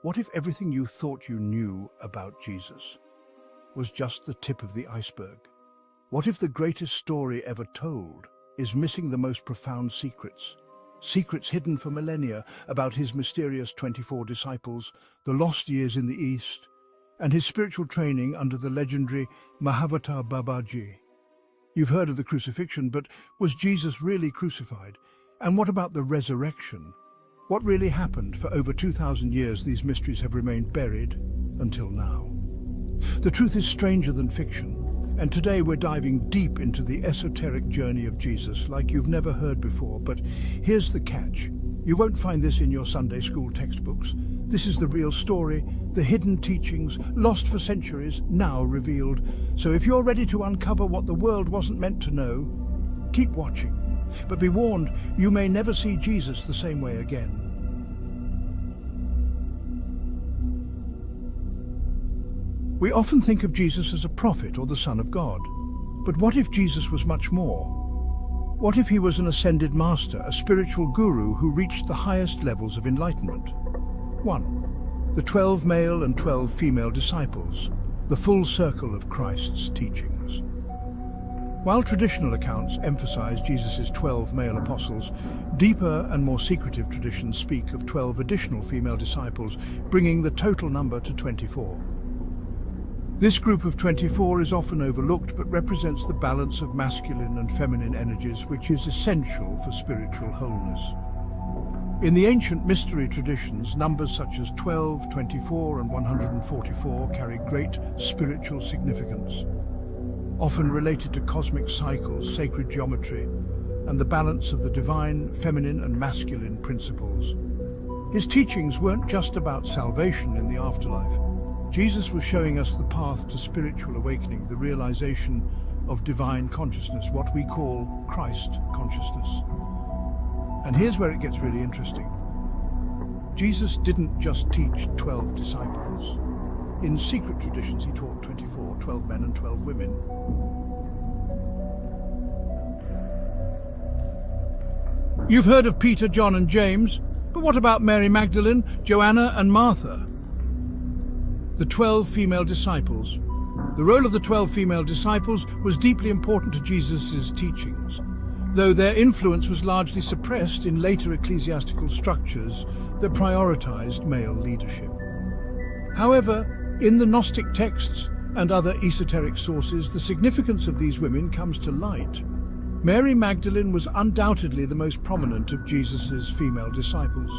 What if everything you thought you knew about Jesus was just the tip of the iceberg? What if the greatest story ever told is missing the most profound secrets? Secrets hidden for millennia about his mysterious 24 disciples, the lost years in the East, and his spiritual training under the legendary Mahavatar Babaji. You've heard of the crucifixion, but was Jesus really crucified? And what about the resurrection? What really happened? For over 2,000 years, these mysteries have remained buried until now. The truth is stranger than fiction, and today we're diving deep into the esoteric journey of Jesus like you've never heard before. But here's the catch. You won't find this in your Sunday school textbooks. This is the real story, the hidden teachings, lost for centuries, now revealed. So if you're ready to uncover what the world wasn't meant to know, keep watching. But be warned, you may never see Jesus the same way again. We often think of Jesus as a prophet or the Son of God. But what if Jesus was much more? What if he was an ascended master, a spiritual guru who reached the highest levels of enlightenment? 1. The 12 male and 12 female disciples, the full circle of Christ's teachings. While traditional accounts emphasize Jesus' 12 male apostles, deeper and more secretive traditions speak of 12 additional female disciples, bringing the total number to 24. This group of 24 is often overlooked but represents the balance of masculine and feminine energies, which is essential for spiritual wholeness. In the ancient mystery traditions, numbers such as 12, 24 and 144 carry great spiritual significance, often related to cosmic cycles, sacred geometry, and the balance of the divine, feminine and masculine principles. His teachings weren't just about salvation in the afterlife. Jesus was showing us the path to spiritual awakening, the realization of divine consciousness, what we call Christ consciousness. And here's where it gets really interesting. Jesus didn't just teach 12 disciples. In secret traditions, he taught 24, 12 men and 12 women. You've heard of Peter, John and James, but what about Mary Magdalene, Joanna and Martha? The 12 female disciples. The role of the 12 female disciples was deeply important to Jesus' teachings, though their influence was largely suppressed in later ecclesiastical structures that prioritized male leadership. However, in the Gnostic texts and other esoteric sources, the significance of these women comes to light. Mary Magdalene was undoubtedly the most prominent of Jesus' female disciples.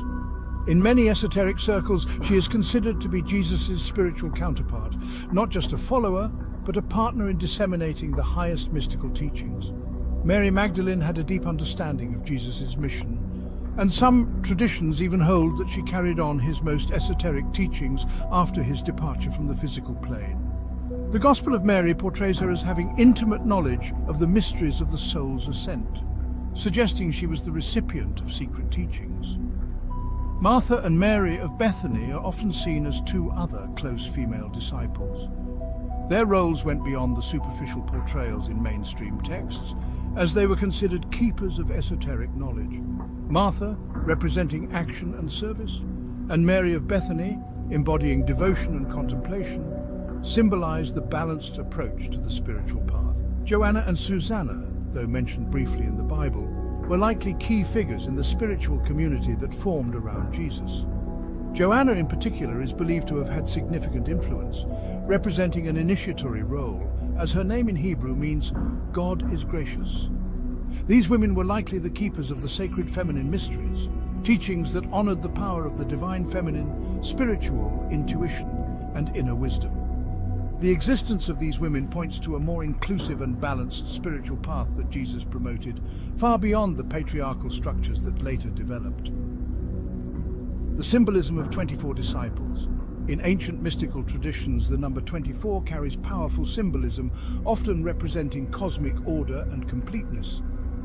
In many esoteric circles, she is considered to be Jesus' spiritual counterpart, not just a follower, but a partner in disseminating the highest mystical teachings. Mary Magdalene had a deep understanding of Jesus' mission, and some traditions even hold that she carried on his most esoteric teachings after his departure from the physical plane. The Gospel of Mary portrays her as having intimate knowledge of the mysteries of the soul's ascent, suggesting she was the recipient of secret teachings. Martha and Mary of Bethany are often seen as two other close female disciples. Their roles went beyond the superficial portrayals in mainstream texts, as they were considered keepers of esoteric knowledge. Martha, representing action and service, and Mary of Bethany, embodying devotion and contemplation, symbolized the balanced approach to the spiritual path. Joanna and Susanna, though mentioned briefly in the Bible, were likely key figures in the spiritual community that formed around Jesus. Joanna in particular is believed to have had significant influence, representing an initiatory role, as her name in Hebrew means God is gracious. These women were likely the keepers of the sacred feminine mysteries, teachings that honored the power of the divine feminine, spiritual intuition, and inner wisdom. The existence of these women points to a more inclusive and balanced spiritual path that Jesus promoted, far beyond the patriarchal structures that later developed. The symbolism of 24 disciples. In ancient mystical traditions, the number 24 carries powerful symbolism, often representing cosmic order and completeness.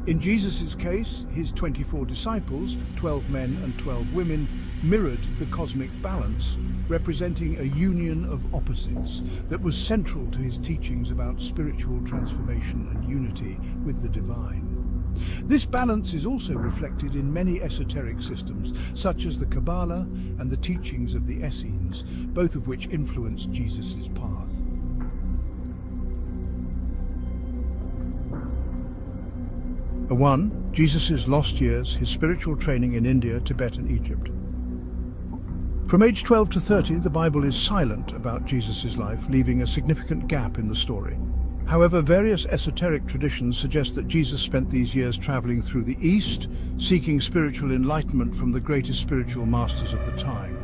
In Jesus' case, his 24 disciples, 12 men and 12 women, mirrored the cosmic balance, representing a union of opposites that was central to his teachings about spiritual transformation and unity with the divine. This balance is also reflected in many esoteric systems, such as the Kabbalah and the teachings of the Essenes, both of which influence Jesus' path. One, Jesus' lost years, his spiritual training in India, Tibet and Egypt. From age 12 to 30, the Bible is silent about Jesus' life, leaving a significant gap in the story. However, various esoteric traditions suggest that Jesus spent these years traveling through the East, seeking spiritual enlightenment from the greatest spiritual masters of the time.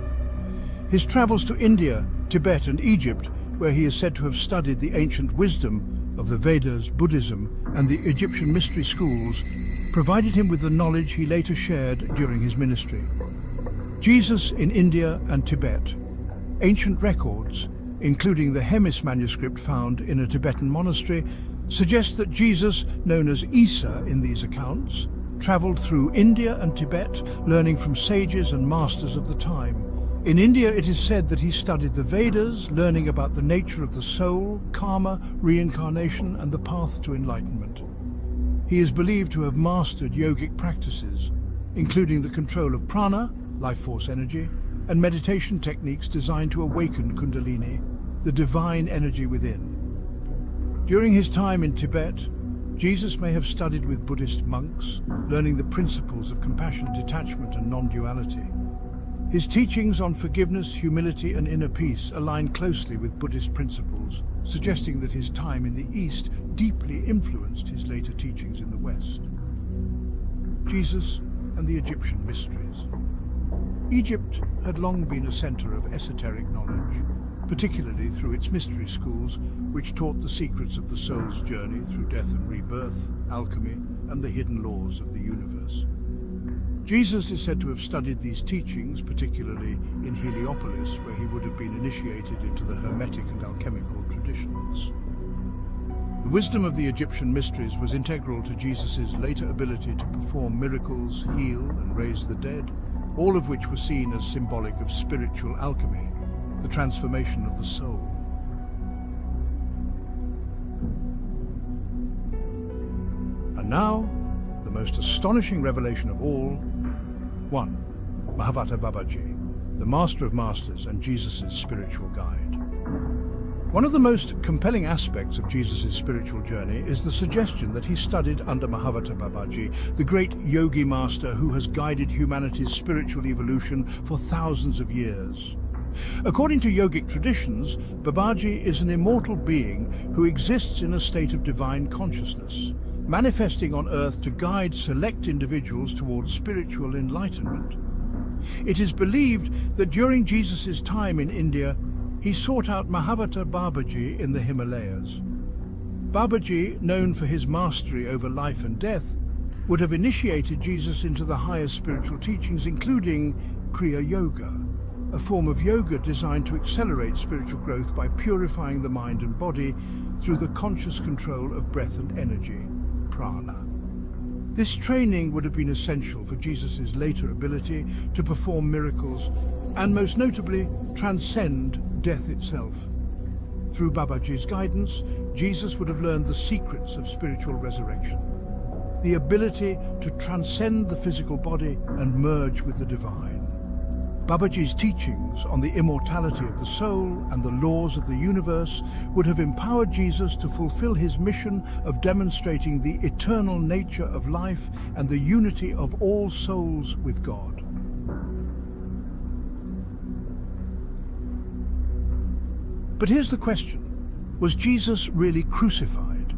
His travels to India, Tibet and Egypt, where he is said to have studied the ancient wisdom of the Vedas, Buddhism and the Egyptian mystery schools, provided him with the knowledge he later shared during his ministry. Jesus in India and Tibet. Ancient records, including the Hemis manuscript found in a Tibetan monastery, suggest that Jesus, known as Isa in these accounts, traveled through India and Tibet, learning from sages and masters of the time. In India, it is said that he studied the Vedas, learning about the nature of the soul, karma, reincarnation, and the path to enlightenment. He is believed to have mastered yogic practices, including the control of prana, life force energy, and meditation techniques designed to awaken Kundalini, the divine energy within. During his time in Tibet, Jesus may have studied with Buddhist monks, learning the principles of compassion, detachment, and non-duality. His teachings on forgiveness, humility, and inner peace align closely with Buddhist principles, suggesting that his time in the East deeply influenced his later teachings in the West. Jesus and the Egyptian mysteries. Egypt had long been a center of esoteric knowledge, particularly through its mystery schools, which taught the secrets of the soul's journey through death and rebirth, alchemy, and the hidden laws of the universe. Jesus is said to have studied these teachings, particularly in Heliopolis, where he would have been initiated into the Hermetic and alchemical traditions. The wisdom of the Egyptian mysteries was integral to Jesus' later ability to perform miracles, heal, and raise the dead, all of which were seen as symbolic of spiritual alchemy, the transformation of the soul. And now, the most astonishing revelation of all. 1. Mahavata Babaji, the Master of Masters and Jesus' spiritual guide. One of the most compelling aspects of Jesus' spiritual journey is the suggestion that he studied under Mahavata Babaji, the great yogi master who has guided humanity's spiritual evolution for thousands of years. According to yogic traditions, Babaji is an immortal being who exists in a state of divine consciousness, manifesting on earth to guide select individuals towards spiritual enlightenment. It is believed that during Jesus' time in India, he sought out Mahavata Babaji in the Himalayas. Babaji, known for his mastery over life and death, would have initiated Jesus into the highest spiritual teachings, including Kriya Yoga, a form of yoga designed to accelerate spiritual growth by purifying the mind and body through the conscious control of breath and energy, prana. This training would have been essential for Jesus' later ability to perform miracles and, most notably, transcend death itself. Through Babaji's guidance, Jesus would have learned the secrets of spiritual resurrection, the ability to transcend the physical body and merge with the divine. Babaji's teachings on the immortality of the soul and the laws of the universe would have empowered Jesus to fulfill his mission of demonstrating the eternal nature of life and the unity of all souls with God. But here's the question: was Jesus really crucified?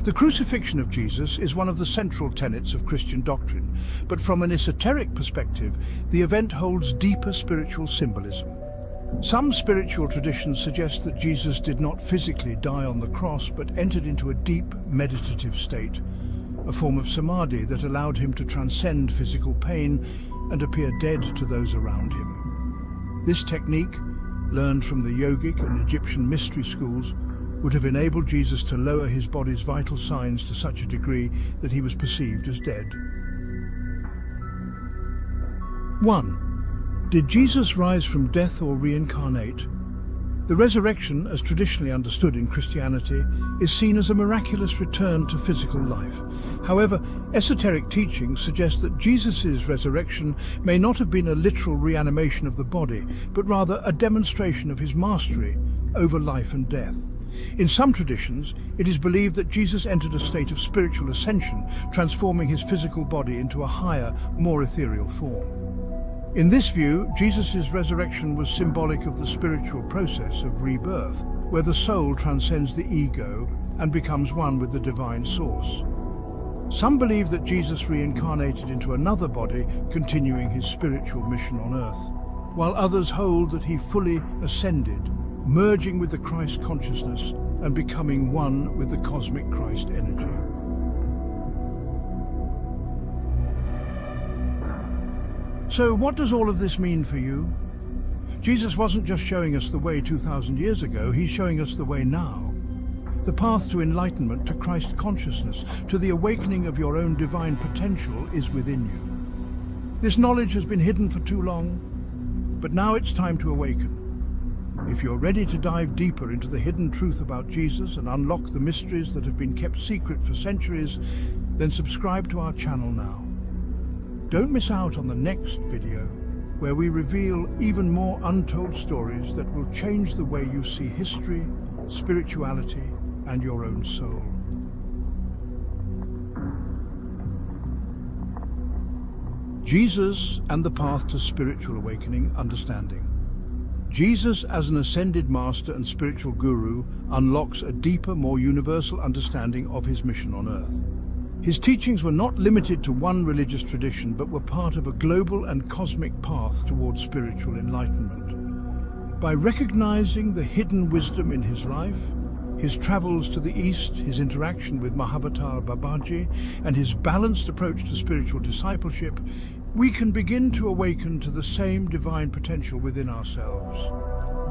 The crucifixion of Jesus is one of the central tenets of Christian doctrine, but from an esoteric perspective, the event holds deeper spiritual symbolism. Some spiritual traditions suggest that Jesus did not physically die on the cross, but entered into a deep meditative state, a form of samadhi that allowed him to transcend physical pain and appear dead to those around him. This technique, learned from the yogic and Egyptian mystery schools, would have enabled Jesus to lower his body's vital signs to such a degree that he was perceived as dead. 1. Did Jesus rise from death or reincarnate? The resurrection, as traditionally understood in Christianity, is seen as a miraculous return to physical life. However, esoteric teachings suggest that Jesus' resurrection may not have been a literal reanimation of the body, but rather a demonstration of his mastery over life and death. In some traditions, it is believed that Jesus entered a state of spiritual ascension, transforming his physical body into a higher, more ethereal form. In this view, Jesus' resurrection was symbolic of the spiritual process of rebirth, where the soul transcends the ego and becomes one with the divine source. Some believe that Jesus reincarnated into another body, continuing his spiritual mission on earth, while others hold that he fully ascended, merging with the Christ consciousness and becoming one with the cosmic Christ energy. So what does all of this mean for you? Jesus wasn't just showing us the way 2,000 years ago, he's showing us the way now. The path to enlightenment, to Christ consciousness, to the awakening of your own divine potential is within you. This knowledge has been hidden for too long, but now it's time to awaken. If you're ready to dive deeper into the hidden truth about Jesus and unlock the mysteries that have been kept secret for centuries, then subscribe to our channel now. Don't miss out on the next video, where we reveal even more untold stories that will change the way you see history, spirituality, and your own soul. Jesus and the path to spiritual awakening understanding. Jesus, as an ascended master and spiritual guru, unlocks a deeper, more universal understanding of his mission on earth. His teachings were not limited to one religious tradition, but were part of a global and cosmic path towards spiritual enlightenment. By recognizing the hidden wisdom in his life, his travels to the East, his interaction with Mahavatar Babaji, and his balanced approach to spiritual discipleship, we can begin to awaken to the same divine potential within ourselves.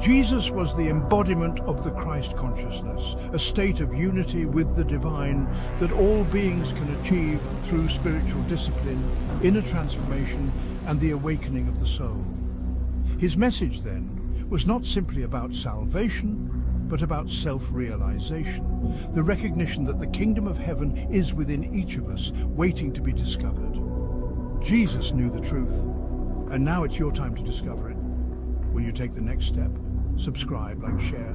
Jesus was the embodiment of the Christ consciousness, a state of unity with the divine that all beings can achieve through spiritual discipline, inner transformation, and the awakening of the soul. His message, then, was not simply about salvation, but about self-realization, the recognition that the kingdom of heaven is within each of us, waiting to be discovered. Jesus knew the truth, and now it's your time to discover it. Will you take the next step? Subscribe, like, share.